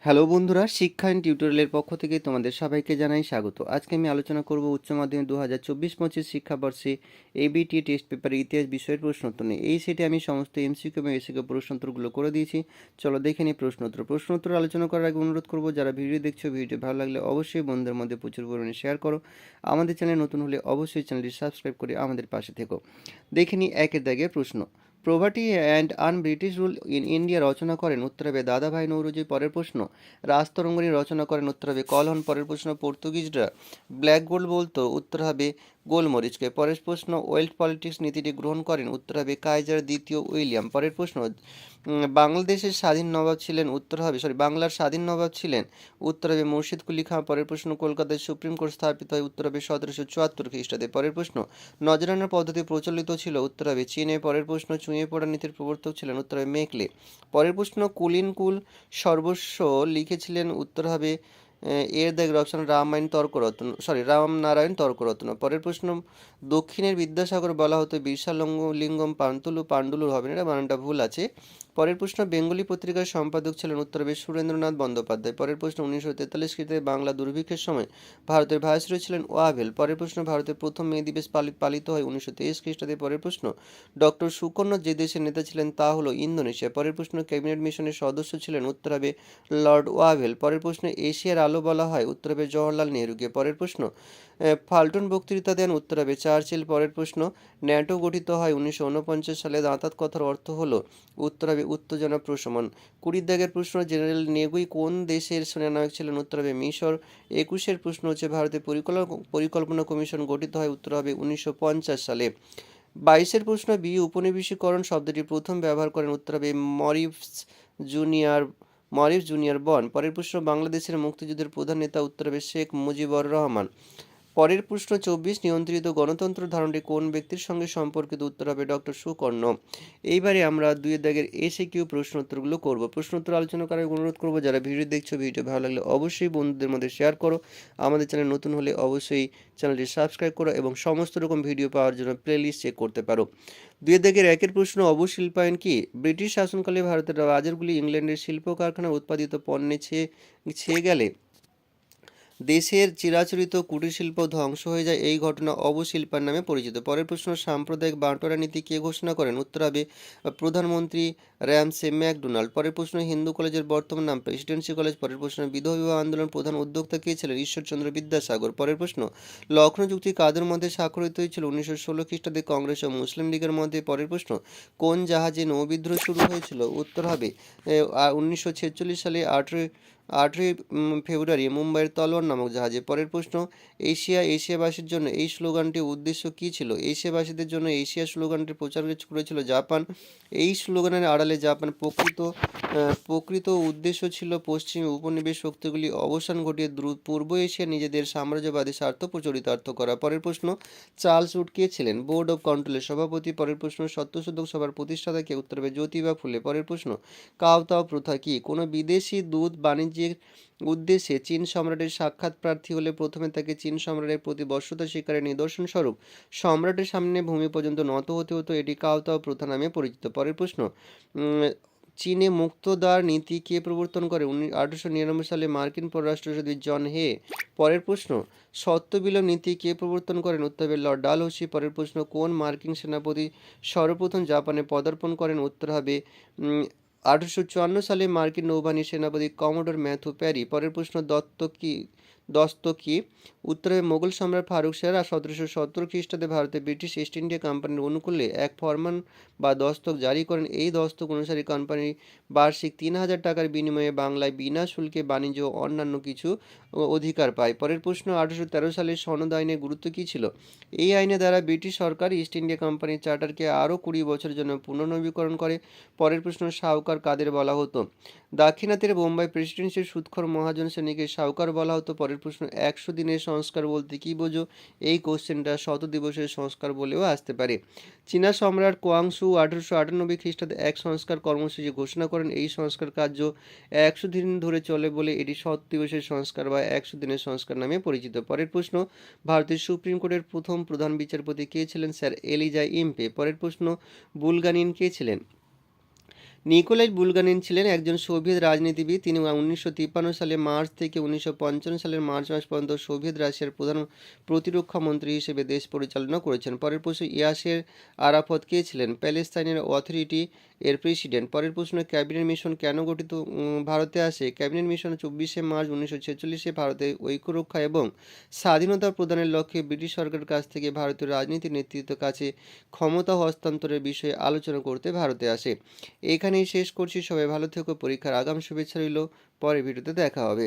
Hello বন্ধুরা, শিক্ষা and টিউটোরিয়ালের পক্ষ থেকে তোমাদের সবাইকে জানাই স্বাগত। আজকে আমি আলোচনা করব উচ্চ মাধ্যমিক 2024-25 শিক্ষাবর্ষে এবিটি টেস্ট পেপারের ইতিহাস বিষয়ের প্রশ্নোত্তর নিয়ে। এই সেটে আমি সমস্ত এমসিকিউ এবং এসিকিউ প্রশ্নোত্তরগুলো করে দিয়েছি। চলো দেখে নিই প্রশ্নোত্তর আলোচনা করার আগে অনুরোধ করব, যারা ভিডিও দেখছো, ভিডিও ভালো লাগলে অবশ্যই বন্ধুদের মধ্যে প্রচুর পরিমাণে শেয়ার করো। আমাদের চ্যানেল নতুন হলে অবশ্যই চ্যানেলটি সাবস্ক্রাইব করে আমাদের পাশে থেকো। দেখে নিই একের দাগের প্রশ্ন। Poverty and un British rule in India রচনা করেন, উত্তর হবে দাদাভাই নৌরোজি। পরের প্রশ্ন। রাজতরঙ্গিনী রচনা করেন, উত্তর হবে কলহন। পরের প্রশ্ন। পর্তুগিজরা ব্ল্যাক গোল্ড বলতো, উত্তর হবে গোলমরিচকে। পরের প্রশ্ন। ওয়েল্ড পলিটিক্স নীতিটি গ্রহণ করেন, উত্তর হবে কাইজার দ্বিতীয় উইলিয়াম। পরের প্রশ্ন। বাংলাদেশের স্বাধীন নবাব ছিলেন, উত্তর হবে বাংলার স্বাধীন নবাব ছিলেন, উত্তর হবে মুর্শিদ কুলি খাঁ। পরের প্রশ্ন। কলকাতায় সুপ্রিম কোর্ট স্থাপিত হয়, উত্তর হবে 1774 খ্রিস্টাব্দে। পরের প্রশ্ন। নজরানার পদ্ধতি প্রচলিত ছিল, উত্তর হবে চীনে। পরের প্রশ্ন। চুঁয়ে পড়া নীতির প্রবর্তক ছিলেন, উত্তর হবে মেকলে। পরের প্রশ্ন। কুলীন কুল সর্বস্ব লিখেছিলেন, উত্তর হবে এর দাগের অপশন রামনারায়ণ তর্করত্ন। পরের প্রশ্ন। দক্ষিণের বিদ্যাসাগর বলা হতো বিরসা লিঙ্গম পাণ্ডুলুর হবে না, এটা বানানটা ভুল আছে। পরের প্রশ্ন। বেঙ্গলি পত্রিকার সম্পাদক ছিলেন, উত্তর হবে সুরেন্দ্রনাথ বন্দ্যোপাধ্যায়। পরের প্রশ্ন। 1943 খ্রিস্টাব্দে বাংলা দুর্ভিক্ষের সময় ভারতের ভাইসরয় ছিলেন ওয়াভেল। পরের প্রশ্ন। ভারতের প্রথম মে দিবস পালিত হয় 1923 খ্রিস্টাব্দে। পরের প্রশ্ন। ডক্টর সুকর্ণ যে দেশের নেতা ছিলেন তা হলো ইন্দোনেশিয়া। পরের প্রশ্ন। ক্যাবিনেট মিশনের সদস্য ছিলেন, উত্তর হবে লর্ড ওয়াভেল। পরের প্রশ্ন। এশিয়ার আলো বলা হয়, উত্তর হবে জওহরলাল নেহরুকে। পরের প্রশ্ন। ফাল্টন বক্তৃতা দেন, উত্তর হবে চার্চিল। পরের প্রশ্ন। ন্যাটো গঠিত হয় 1949 সালে, দাঁতাত কথার অর্থ হলো, উত্তর হবে উত্তেজনা প্রশমন। 20 দাগের প্রশ্ন। জেনারেল নেগুই কোন দেশের সেনানায়ক ছিলেন, উত্তর হবে মিশর। 21 প্রশ্ন হচ্ছে ভারতের পরিকল্পনা কমিশন গঠিত হয়, উত্তর হবে 1950 সালে। 22 প্রশ্ন। উপনিবেশিকরণ শব্দটি প্রথম ব্যবহার করেন, উত্তর হবে জুনিয়র মরিফ জুনিয়র বন। পরের প্রশ্ন। বাংলাদেশের মুক্তিযুদ্ধের প্রধান নেতা, উত্তর হবে শেখ মুজিবুর রহমান। পরের প্রশ্ন। 24 নিয়ন্ত্রিত গণতন্ত্র ধারণাটি কোন ব্যক্তির সঙ্গে সম্পর্কিত, উত্তর হবে ডক্টর সুকর্ণ। এইবারে আমরা দুই দাগের এসিকিউ প্রশ্ন উত্তরগুলো করব। প্রশ্ন উত্তর আলোচনা করার অনুরোধ করব, যারা ভিডিও দেখছো, ভিডিও ভালো লাগলে অবশ্যই বন্ধুদের মধ্যে শেয়ার করো। আমাদের চ্যানেল নতুন হলে অবশ্যই চ্যানেলটি সাবস্ক্রাইব করো এবং সমস্ত রকম ভিডিও পাওয়ার জন্য প্লেলিস্ট চেক করতে পারো। দুই দাগের একের প্রশ্ন। অবশিল্পায়ন কি? ব্রিটিশ শাসনকালে ভারতের বাজারগুলি ইংল্যান্ডের শিল্প কারখানায় উৎপাদিত পণ্যে ছেয়ে গেলে দেশের চিরাচরিত কুটিরশিল্প ধ্বংস হয়ে যায়, এই ঘটনা অবশিল্পায়ন নামে পরিচিত। পরের প্রশ্ন। সাম্প্রদায়িক বাঁটোয়ারা নীতি কে ঘোষণা করেন, উত্তর হবে প্রধানমন্ত্রী র্যামসে ম্যাকডোনাল্ড। পরের প্রশ্ন। হিন্দু কলেজের বর্তমান নাম প্রেসিডেন্সি কলেজ। পরের প্রশ্ন। বিধবা বিবাহ আন্দোলন প্রধান উদ্যোক্তা কে ছিলেন, ঈশ্বরচন্দ্র বিদ্যাসাগর। পরের প্রশ্ন। লখনৌ চুক্তি কাদের মধ্যে স্বাক্ষরিত হয়েছিল, 1916 খ্রিস্টাব্দে কংগ্রেস ও মুসলিম লীগের মধ্যে। পরের প্রশ্ন। কোন জাহাজে নৌবিদ্রোহ শুরু হয়েছিল, উত্তর হবে 1946 সালে 8ই ফেব্রুয়ারি মুম্বাইয়ের তলোয়ার নামক জাহাজে। পরের প্রশ্ন। এশিয়াবাসীর জন্য এই স্লোগানটির উদ্দেশ্য কী ছিল? এশিয়াবাসীদের জন্য এশিয়া স্লোগানটির প্রচার করেছিল জাপান। এই স্লোগানের আড়ালে জাপান প্রকৃত উদ্দেশ্য ছিল পশ্চিমী উপনিবেশ শক্তিগুলি অবসান ঘটিয়ে পূর্ব এশিয়া নিজেদের সাম্রাজ্যবাদী স্বার্থ চরিতার্থ করা। পরের প্রশ্ন। চার্লস উড কে ছিলেন বোর্ড অব কন্ট্রোলের সভাপতি? পরের প্রশ্ন। সত্যশোধক সভার প্রতিষ্ঠাতা কে? উত্তর হবে জ্যোতিবা ফুলে। পরের প্রশ্ন। কাওতাও প্রথা কি? কোনো বিদেশি দূত বাণিজ্যের উদ্দেশ্যে চীন সম্রাটের সাক্ষাৎ প্রার্থী হলে প্রথমে তাকে চীন সম্রাটের প্রতি বশ্যতা স্বীকারের নিদর্শন স্বরূপ সম্রাটের সামনে ভূমি পর্যন্ত নত হতে হতো, এটি কাওতাও প্রথা নামে পরিচিত। পরের প্রশ্ন। চীনে মুক্তদ্বার নীতি কে প্রবর্তন করে? 1899 সালে মার্কিন পররাষ্ট্র সচিব জন হে। পরের প্রশ্ন। সত্যবিলোপ নীতি কে প্রবর্তন করেন? উত্তর হবে লর্ড ডালহৌসি। পরের প্রশ্ন। কোন মার্কিন সেনাপতি সর্বপ্রথম জাপানে পদার্পণ করেন? উত্তর হবে 1854 সালে মার্কিন নৌবাহিনীর সেনাপতি কমোডর ম্যাথু প্যারি। পরের প্রশ্ন। দস্ত কি? উত্তর হবে মোগল সম্রাট ফারুক শের 1770 খ্রিস্টাব্দে ভারতে ব্রিটিশ ইস্ট ইন্ডিয়া কোম্পানির অনুকূলে এক ফরমান বা দস্তক জারি করেন। এই দস্তক অনুসারে কোম্পানি বার্ষিক 3000 টাকার বিনিময়ে বাংলায় বিনা শুল্কে বাণিজ্য ও অন্যান্য কিছু অধিকার পায়। পরের প্রশ্ন। 1813 সালের সনদ আইনের গুরুত্ব কী ছিল? এই আইনের দ্বারা ব্রিটিশ সরকার ইস্ট ইন্ডিয়া কোম্পানির চার্টারকে আরও 20 বছরের জন্য পুনর্নবীকরণ করে। পরের প্রশ্ন। শাহুকার কাদের বলা হতো? দাক্ষিণাত্যের বোম্বাই প্রেসিডেন্সির সুদখোর মহাজন শ্রেণীকে শাহুকার বলা হতো। পরের প্রশ্ন। 100 দিনের সংস্কার বলতে কী বোঝো? এই কোশ্চেনটা 100 দিবসের সংস্কার বলেও আসতে পারে। চীনা সম্রাট কোয়াংশু 1898 খ্রিস্টাব্দে এক সংস্কার কর্মসূচি ঘোষণা করেন। এই সংস্কার কার্য 100 দিন ধরে চলে বলে এটি 100 দিবসের সংস্কার বা 100 দিনের সংস্কার নামে পরিচিত। পরের প্রশ্ন। ভারতের সুপ্রিম কোর্টের প্রথম প্রধান বিচারপতি কে ছিলেন? Sir Eliza Impey. পরের প্রশ্ন। বুলগানিন কে ছিলেন? নিকোলাই বুলগানিন ছিলেন একজন সোভিয়েত রাজনীতিবিদ। তিনি 1953 সালে মার্চ থেকে 1955 সালের মার্চ মাস পর্যন্ত সোভিয়েত রাশিয়ার প্রধান প্রতিরক্ষা মন্ত্রী হিসেবে দেশ পরিচালনা করেছেন। পরের প্রশ্ন, ইয়াসের আরাফাত কে ছিলেন? প্যালেস্তাইনের অথরিটি এর প্রেসিডেন্ট। পরের প্রশ্ন, ক্যাবিনেট মিশন কেন গঠিত ভারতে আসে? ক্যাবিনেট মিশন 24শে মার্চ 1946-এ ভারতে ঐক্য রক্ষা এবং স্বাধীনতা প্রদানের লক্ষ্যে ব্রিটিশ সরকারের কাছ থেকে ভারতীয় রাজনীতির নেতৃত্বের কাছে ক্ষমতা হস্তান্তরের বিষয়ে আলোচনা করতে ভারতে আসে। এখানেই শেষ করছি। সবাই ভালো থেকো। পরীক্ষার আগাম শুভেচ্ছা রইল। পরের ভিডিওতে দেখা হবে।